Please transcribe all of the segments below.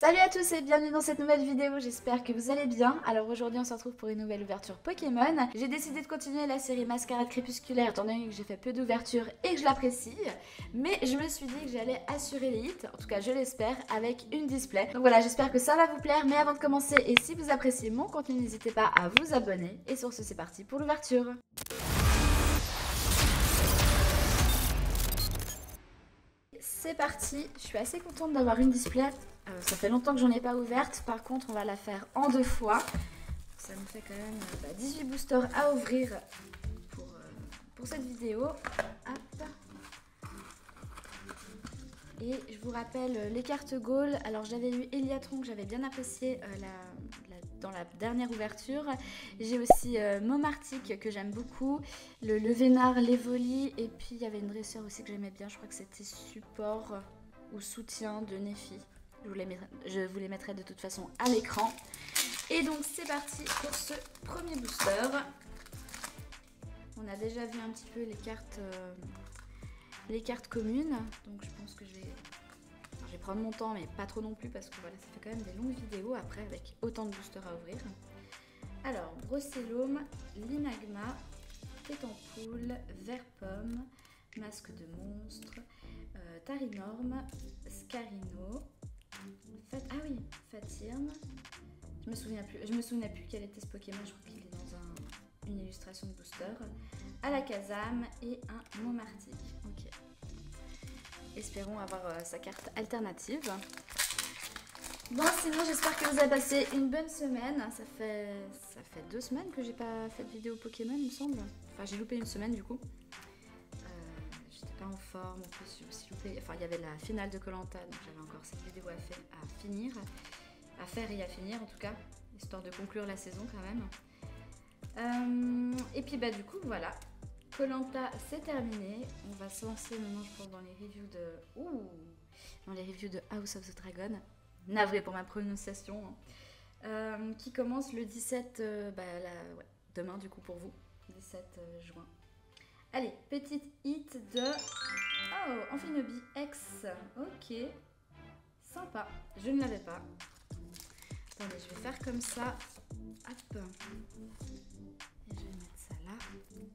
Salut à tous et bienvenue dans cette nouvelle vidéo, j'espère que vous allez bien. Alors aujourd'hui on se retrouve pour une nouvelle ouverture Pokémon. J'ai décidé de continuer la série Mascarade Crépusculaire étant donné que j'ai fait peu d'ouvertures et que je l'apprécie. Mais je me suis dit que j'allais assurer les hits, en tout cas je l'espère, avec une display. Donc voilà, j'espère que ça va vous plaire. Mais avant de commencer, et si vous appréciez mon contenu, n'hésitez pas à vous abonner. Et sur ce, c'est parti pour l'ouverture. C'est parti, je suis assez contente d'avoir une display. Ça fait longtemps que j'en ai pas ouverte. Par contre, on va la faire en 2 fois. Ça me fait quand même 18 boosters à ouvrir pour cette vidéo. Hop. Et je vous rappelle les cartes Gaul. Alors j'avais eu Eliatron que j'avais bien apprécié dans la dernière ouverture. J'ai aussi Momartic que j'aime beaucoup, le Vénard, l'Evoli, et puis il y avait une dresseur aussi que j'aimais bien. Je crois que c'était support ou soutien de Néphi. Je vous les mettrai de toute façon à l'écran. Et donc c'est parti pour ce premier booster. On a déjà vu un petit peu les cartes communes. Donc je pense que je vais prendre mon temps, mais pas trop non plus, parce que voilà, ça fait quand même des longues vidéos après avec autant de boosters à ouvrir. Alors, Brossélome, Linagma, Pétampoule, Vert-Pomme, Masque de Monstre, Tarinorme, Scarino, ah oui, Fatirme. Je me souviens plus quel était ce Pokémon, je crois qu'il est dans une illustration de booster. Alakazam et un Momartic. Ok. Espérons avoir sa carte alternative. Bon, sinon j'espère que vous avez passé une bonne semaine. Ça fait 2 semaines que j'ai pas fait de vidéo Pokémon, il me semble. Enfin, j'ai loupé une semaine du coup. J'étais pas en forme, en plus j'ai aussi loupé. Enfin, il y avait la finale de Koh-Lanta, donc j'avais encore cette vidéo à faire et à finir en tout cas, histoire de conclure la saison quand même. Et puis du coup voilà. Koh-Lanta c'est terminé, on va se lancer maintenant je pense dans les reviews de House of the Dragon, navré pour ma prononciation, qui commence le 17, demain du coup pour vous, 17 juin. Allez, petite hit de Amphinobi X, ok, sympa, je ne l'avais pas. Attendez, je vais faire comme ça, hop.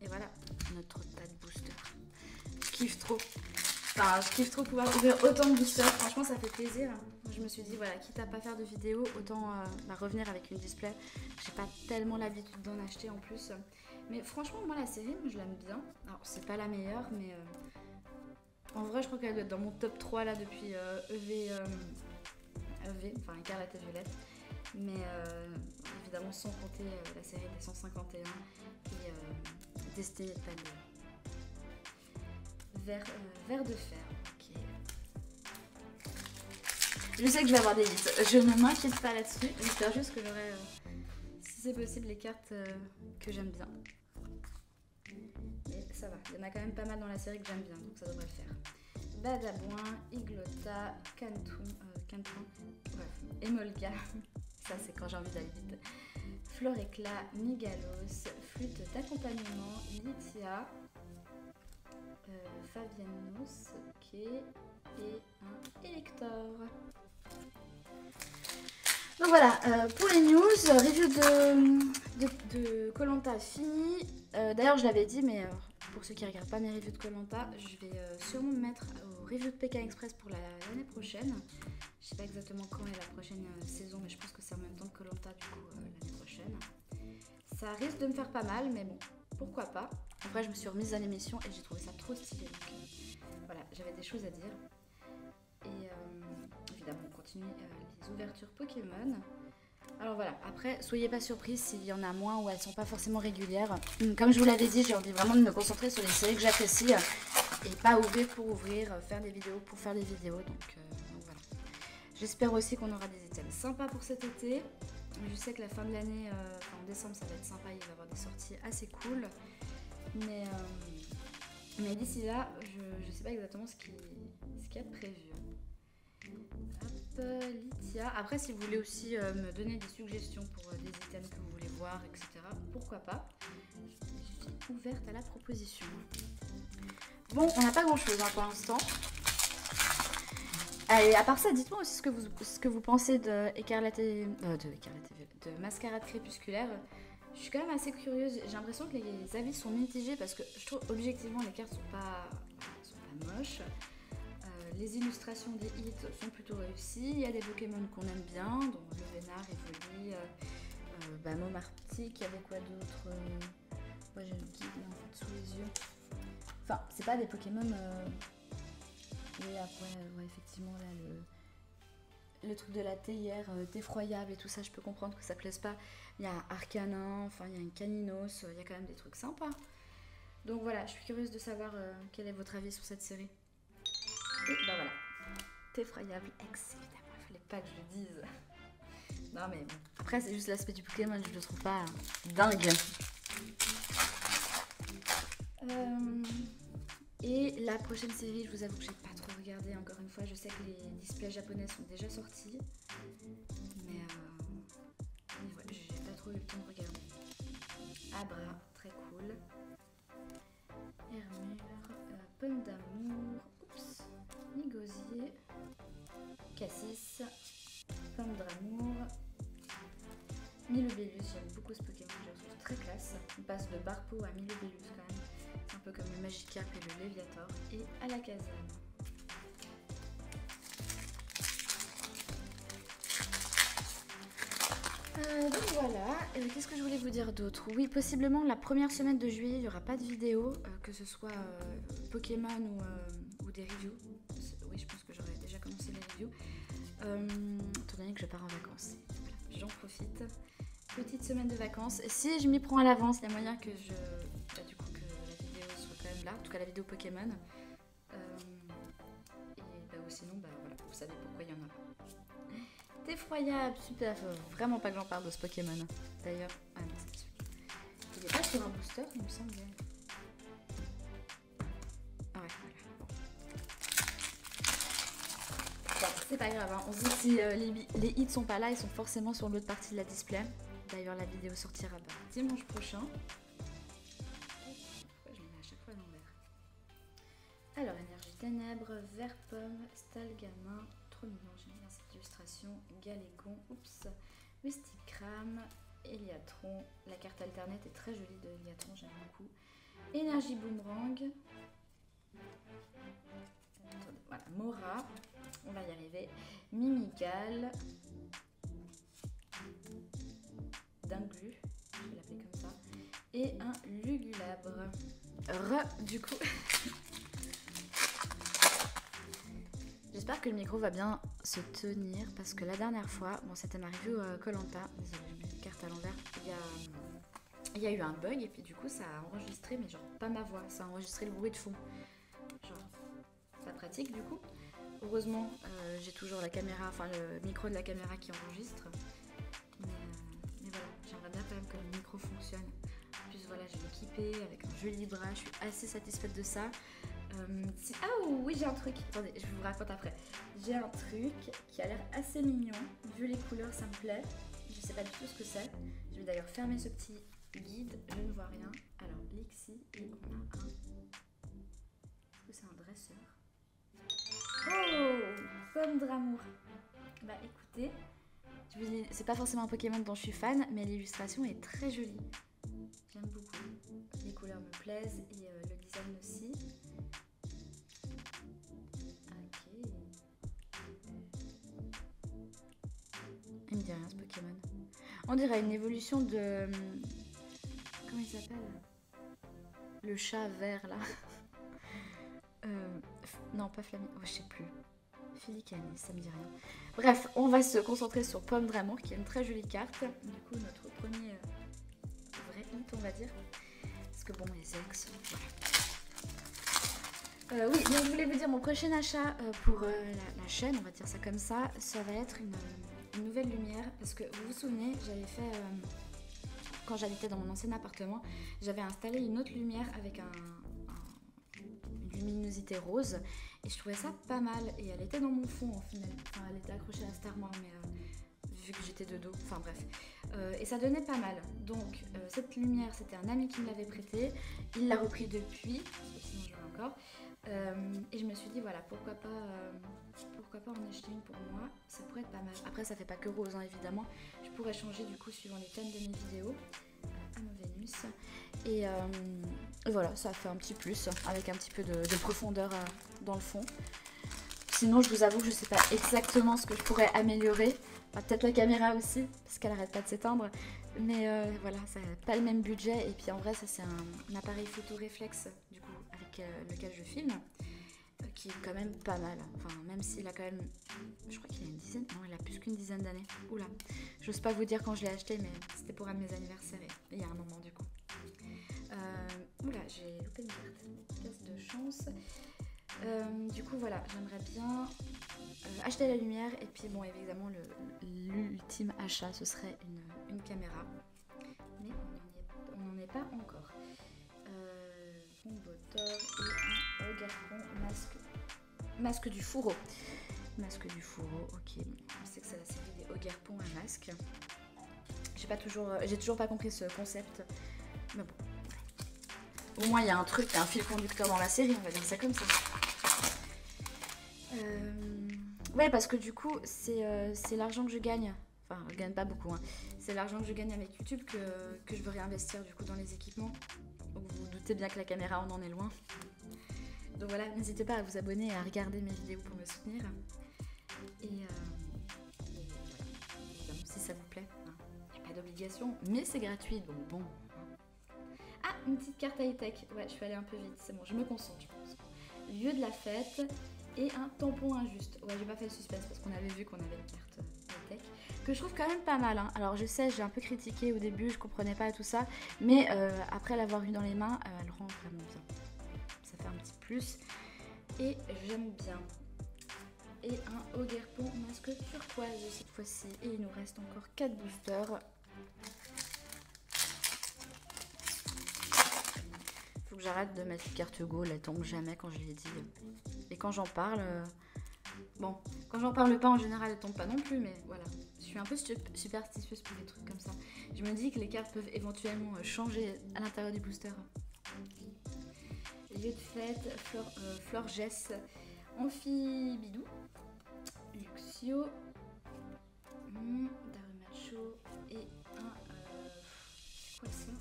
Et voilà, notre tas de boosters. Je kiffe trop. Enfin, je kiffe trop pouvoir ouvrir autant de boosters. Franchement, ça fait plaisir. Je me suis dit, voilà, quitte à pas faire de vidéo, autant revenir avec une display. J'ai pas tellement l'habitude d'en acheter en plus. Mais franchement, moi, la série, je l'aime bien. Alors, c'est pas la meilleure, mais en vrai, je crois qu'elle doit être dans mon top 3 là depuis EV, enfin, Écarlate et Violette. Mais évidemment sans compter la série des 151 et Destinée de Palier. Vert de fer, ok. Je sais que je vais avoir des hits, je ne m'inquiète pas là-dessus. J'espère juste que j'aurai, si c'est possible, les cartes que j'aime bien. Et ça va, il y en a quand même pas mal dans la série que j'aime bien, donc ça devrait le faire. Badabouin, Iglota, Canton, bref, Emolga. Ça, c'est quand j'ai envie d'aller vite. Floréclat, Migalos, Flûte d'accompagnement, Lythia, Fabianos, ok, et un Elector. Donc voilà, pour les news, review de Koh-Lanta fini. D'ailleurs, je l'avais dit, mais pour ceux qui ne regardent pas mes reviews de Koh-Lanta, je vais sûrement me mettre au review de Pékin Express pour l'année prochaine. Je sais pas exactement quand est la prochaine saison, mais je pense que c'est en même temps que Koh-Lanta du coup l'année prochaine. Ça risque de me faire pas mal, mais bon, pourquoi pas. Après, je me suis remise à l'émission et j'ai trouvé ça trop stylé. Donc voilà, j'avais des choses à dire. Et évidemment, on continue les ouvertures Pokémon. Alors voilà, après, soyez pas surpris s'il y en a moins ou elles sont pas forcément régulières. Comme je vous l'avais dit, j'ai envie vraiment de me concentrer sur les séries que j'apprécie et pas ouvrir pour ouvrir, faire des vidéos pour faire des vidéos. Donc voilà. J'espère aussi qu'on aura des items sympas pour cet été. Je sais que la fin de l'année, en décembre, ça va être sympa, il va y avoir des sorties assez cool. Mais d'ici là, je sais pas exactement ce qu'il y a de prévu. Hop, Lythia. Après, si vous voulez aussi me donner des suggestions pour des items que vous voulez voir, etc., pourquoi pas. Je suis ouverte à la proposition. Bon, on n'a pas grand chose pour l'instant. Et à part ça, dites-moi aussi ce que vous pensez de Mascarade crépusculaire. Je suis quand même assez curieuse. J'ai l'impression que les avis sont mitigés parce que je trouve objectivement les cartes sont pas moches. Les illustrations des hits sont plutôt réussies. Il y a des Pokémon qu'on aime bien, dont le Vénard, Evoli, Momartic. Il y avait quoi d'autre Moi j'ai le guide là en fait sous les yeux. Enfin, c'est pas des Pokémon. Oui, après, ouais, effectivement, là, le truc de la théière défroyable et tout ça, je peux comprendre que ça plaise pas. Il y a un Arcanin, enfin, il y a un Caninos, il y a quand même des trucs sympas. Donc voilà, je suis curieuse de savoir quel est votre avis sur cette série. Et bah voilà, défroyable, ex, évidemment, il fallait pas que je le dise. Non mais bon, après, c'est juste l'aspect du Pokémon, je le trouve pas dingue. Et la prochaine série, je vous avoue que j'ai pas trop regardé. Encore une fois, je sais que les displays japonais sont déjà sortis. Mais ouais, j'ai pas trop eu le temps de regarder. Abra, très cool. Hermure, Pomme d'amour, oups, Nigosier, Cassis, Pomme d'amour, Milobellus, j'aime beaucoup ce Pokémon, je le trouve très classe. On passe de Barpo à Milobellus quand même. C'est un peu comme le Magikarp et le Léviator. Et à la caserne. Donc voilà, qu'est-ce que je voulais vous dire d'autre? Oui, possiblement la première semaine de juillet, il n'y aura pas de vidéo, que ce soit Pokémon ou des reviews. Oui, je pense que j'aurais déjà commencé les reviews. Étant donné que je pars en vacances. Voilà, j'en profite. Petite semaine de vacances. Si je m'y prends à l'avance, il y a moyen que du coup, que la vidéo soit quand même là. En tout cas, la vidéo Pokémon. Ou sinon, voilà, vous savez pourquoi il y en a pas. Défroyable, super. Vraiment pas que j'en parle de ce Pokémon. D'ailleurs, ah non, c'est celui. Il est pas sur un booster, il me semble. Ah ouais, voilà. Bon, c'est pas grave, hein. On se dit si les hits sont pas là, ils sont forcément sur l'autre partie de la display. D'ailleurs, la vidéo sortira dimanche prochain. Pourquoi je me mets à chaque fois à l'envers? Alors, énergie ténèbres, vert pomme, stalgamin, trop mignon, j'aime bien cette illustration. Galégon, oups, Mysticram, Eliatron. La carte alternate est très jolie de Eliatron, j'aime beaucoup. Énergie boomerang. Attendez, voilà, Mora, on va y arriver. Mimigal. Dinglu, je vais l'appeler comme ça, et un Lugulabre. Du coup. J'espère que le micro va bien se tenir parce que la dernière fois, bon, c'était ma review Koh-Lanta, désolée, j'ai mis une carte à l'envers, il y a eu un bug et puis du coup ça a enregistré, mais genre pas ma voix, ça a enregistré le bruit de fond. Genre, pas pratique du coup. Heureusement, j'ai toujours la caméra, enfin le micro de la caméra qui enregistre. Mais voilà, j'aimerais bien quand même que le micro fonctionne. En plus voilà, je l'ai équipé avec un joli bras, je suis assez satisfaite de ça. Ah oui, j'ai un truc, attendez, je vous raconte après. J'ai un truc qui a l'air assez mignon, vu les couleurs ça me plaît. Je sais pas du tout ce que c'est. Je vais d'ailleurs fermer ce petit guide, je ne vois rien. Alors Lixie, et on a un... Est-ce que c'est un dresseur? Oh, Pomme d'amour. Bah écoutez, c'est pas forcément un Pokémon dont je suis fan, mais l'illustration est très jolie. J'aime beaucoup. Les couleurs me plaisent et le design aussi. Ok. Il me dit rien ce Pokémon. On dirait une évolution de... Comment il s'appelle? Le chat vert là. Non, pas Flamingo, oh, je sais plus. Filicanis, ça me dit rien. Bref, on va se concentrer sur Pomme d'amour qui est une très jolie carte. Du coup, notre premier vrai hit, on va dire. Parce que bon, les ex, voilà. Oui, donc je voulais vous dire, mon prochain achat pour la chaîne, on va dire ça comme ça va être une nouvelle lumière. Parce que vous vous souvenez, j'avais fait, quand j'habitais dans mon ancien appartement, j'avais installé une autre lumière avec une luminosité rose. Et je trouvais ça pas mal. Et elle était dans mon fond, au final. Enfin, elle était accrochée à la Starmore, mais vu que j'étais de dos, enfin bref. Et ça donnait pas mal. Donc, cette lumière, c'était un ami qui me l'avait prêtée. Il l'a repris depuis, parce que sinon je l'ai encore. Et je me suis dit voilà, pourquoi pas en acheter une pour moi, ça pourrait être pas mal. Après ça fait pas que rose hein, évidemment, je pourrais changer du coup suivant les thèmes de mes vidéos à mon Vénus. Et voilà, ça fait un petit plus avec un petit peu de profondeur dans le fond. Sinon je vous avoue que je sais pas exactement ce que je pourrais améliorer. Enfin, peut-être la caméra aussi, parce qu'elle arrête pas de s'éteindre. Mais voilà, ça n'a pas le même budget. Et puis en vrai, ça c'est un appareil photo réflexe, du coup, avec lequel je filme, qui est quand même pas mal. Enfin, même s'il a quand même, je crois qu'il a une dizaine, non, il a plus qu'une dizaine d'années. Oula, j'ose pas vous dire quand je l'ai acheté, mais c'était pour un de mes anniversaires, il y a un moment du coup. Oula, j'ai loupé une carte, pièce de chance. Du coup, voilà, j'aimerais bien acheter la lumière et puis bon évidemment l'ultime achat ce serait une caméra mais on n'en est pas encore. Fond moteur et un Ogarpon masque du fourreau. Ok, on sait que c'est la série des Ogarpon à masque. J'ai toujours pas compris ce concept, mais bon, au moins il y a un truc, il y a un fil conducteur dans la série, on va dire ça comme ça. Ouais, parce que du coup, c'est l'argent que je gagne. Enfin, je gagne pas beaucoup. Hein. C'est l'argent que je gagne avec YouTube que je veux réinvestir du coup dans les équipements. Donc vous vous doutez bien que la caméra, on en est loin. Donc voilà, n'hésitez pas à vous abonner et à regarder mes vidéos pour me soutenir. Et voilà, si ça vous plaît, hein. Il n'y a pas d'obligation, mais c'est gratuit, donc bon. Ah, une petite carte high-tech. Ouais, je suis allée un peu vite, c'est bon, je me concentre, je pense. Lieu de la fête. Et un tampon injuste. Ouais, j'ai pas fait le suspense parce qu'on avait vu qu'on avait une carte high-tech que je trouve quand même pas mal. Hein. Alors je sais, j'ai un peu critiqué au début, je comprenais pas tout ça, mais après l'avoir eu dans les mains, elle rend vraiment bien. Ça fait un petit plus et j'aime bien. Et un Ogarpon masque turquoise cette fois-ci. Et il nous reste encore 4 boosters. Faut que j'arrête de mettre une carte go, elle tombe jamais quand je l'ai dit. Et quand j'en parle, bon, quand j'en parle pas en général, elle tombe pas non plus, mais voilà. Je suis un peu superstitieuse pour des trucs comme ça. Je me dis que les cartes peuvent éventuellement changer à l'intérieur du booster. Lieu de fête, Florgess, Amphibidou, Luxio, Darumacho et un... c'est quoi ça?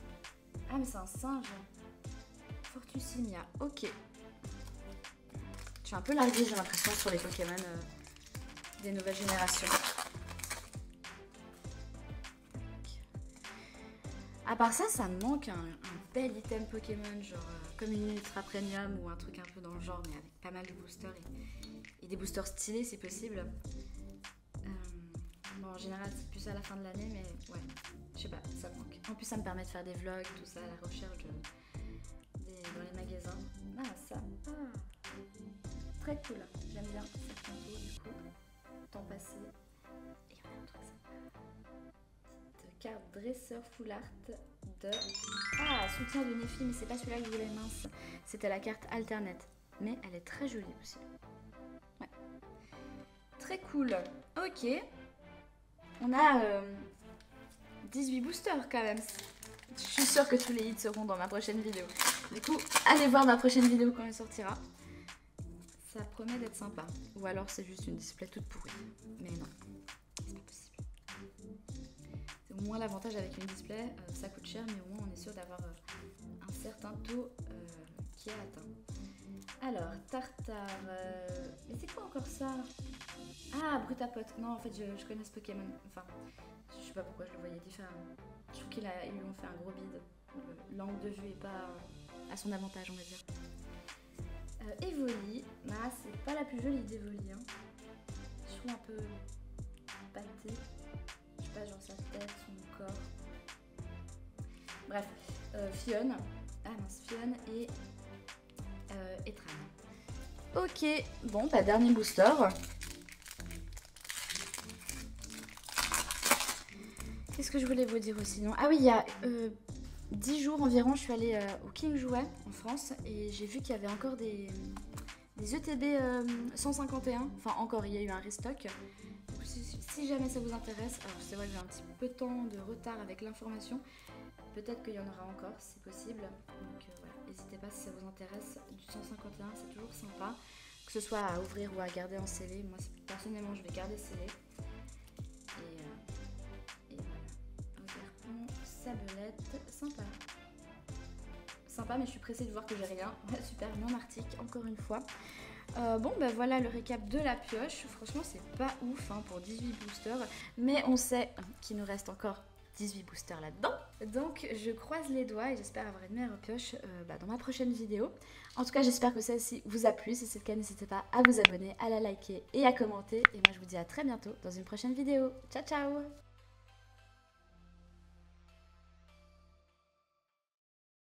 Ah mais c'est un singe. Fortusimia, ok. Je suis un peu larguée, j'ai l'impression, sur les Pokémon des nouvelles générations. À part ça, ça me manque un bel item Pokémon, genre comme une Ultra Premium ou un truc un peu dans le genre, mais avec pas mal de boosters et des boosters stylés si possible. Bon, en général, c'est plus à la fin de l'année, mais ouais, je sais pas, ça me manque. En plus, ça me permet de faire des vlogs, tout ça, la recherche dans les magasins. Ah, ça. Ah. Très cool. J'aime bien cette photo du coup. Temps passé. Et il y en a un truc sympa. Petite carte dresseur full art de... Ah, soutien de Nephi, mais c'est pas celui-là que je voulais, mince. C'était la carte alternate. Mais elle est très jolie aussi. Ouais. Très cool. Ok. On a 18 boosters quand même. Je suis sûre que tous les hits seront dans ma prochaine vidéo. Du coup, allez voir ma prochaine vidéo quand elle sortira. Ça promet d'être sympa. Ou alors c'est juste une display toute pourrie. Mais non, c'est pas possible. C'est au moins l'avantage avec une display, ça coûte cher, mais au moins on est sûr d'avoir un certain taux qui est atteint. Alors, tartare. Mais c'est quoi encore ça? Ah, Brutapote. Non, en fait, je connais ce Pokémon. Enfin, je sais pas pourquoi je le voyais différemment. Je trouve qu'ils lui ont fait un gros bide. L'angle de vue est pas à son avantage, on va dire. Evoli. Ah, c'est pas la plus jolie d'Evoli. Hein. Je trouve un peu pâtée. Je sais pas, genre sa tête, son corps. Bref. Fionne. Ah mince, Fionne et Etran. Ok. Bon, bah, dernier booster. Qu'est-ce que je voulais vous dire aussi? Non. Ah oui, il y a 10 jours environ, je suis allée au King Jouet en France et j'ai vu qu'il y avait encore des ETB 151. Enfin, encore, il y a eu un restock. Donc, si jamais ça vous intéresse, alors c'est vrai que j'ai un petit peu de temps de retard avec l'information, peut-être qu'il y en aura encore, c'est possible. Donc voilà, n'hésitez pas si ça vous intéresse. Du 151, c'est toujours sympa. Que ce soit à ouvrir ou à garder en scellé. Moi, personnellement, je vais garder scellé. Et voilà. Oberton, sabelette, sympa. Sympa, mais je suis pressée de voir que j'ai rien. Super, non arctique, encore une fois. Bon, ben voilà le récap de la pioche. Franchement, c'est pas ouf hein, pour 18 boosters. Mais on sait qu'il nous reste encore 18 boosters là-dedans. Donc, je croise les doigts et j'espère avoir une meilleure pioche dans ma prochaine vidéo. En tout cas, j'espère que celle-ci vous a plu. Si c'est le cas, n'hésitez pas à vous abonner, à la liker et à commenter. Et moi, je vous dis à très bientôt dans une prochaine vidéo. Ciao, ciao!